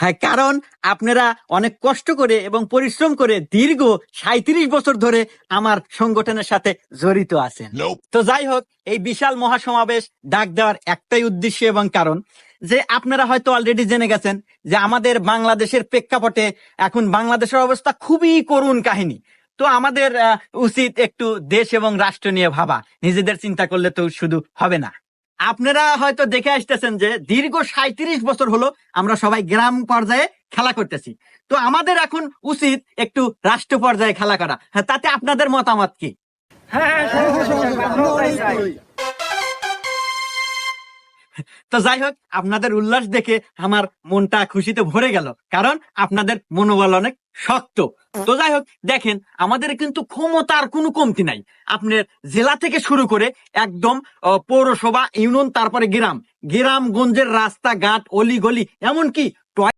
হ্যাঁ, কারণ আপনারা অনেক কষ্ট করে এবং পরিশ্রম করে দীর্ঘ 37 বছর ধরে আমার সংগঠনের সাথে জড়িত আছেন। তো যাই হোক, এই বিশাল মহাসমাবেশ ডাক দেওয়ার একটাই উদ্দেশ্য এবং কারণ যে আপনারা হয়তো অলরেডি জেনে গেছেন যে আমাদের বাংলাদেশের প্রেক্ষাপটে এখন বাংলাদেশের অবস্থা খুবই করুণ কাহিনী। তো আমাদের উচিত একটু দেশ এবং রাষ্ট্র নিয়ে ভাবা, নিজেদের চিন্তা করলে তো শুধু হবে না। আপনারা হয়তো দেখে আসতেছেন যে দীর্ঘ 37 বছর হলো আমরা সবাই গ্রাম পর্যায়ে খেলা করতেছি। তো আমাদের এখন উচিত একটু রাষ্ট্র পর্যায়ে খেলা করা। হ্যাঁ, তাতে আপনাদের মতামত কি? তো যাই হোক, আপনাদের উল্লাস দেখে আমার মনটা খুশিতে ভরে গেল, কারণ আপনাদের মনোবল অনেক শক্ত। তো যাই হোক, দেখেন আমাদের কিন্তু ক্ষমতার কোনো কমতি নাই। আপনার জেলা থেকে শুরু করে একদম পৌরসভা, ইউনিয়ন, তারপরে গ্রাম, গ্রামগঞ্জের রাস্তাঘাট, অলি গলি, এমনকি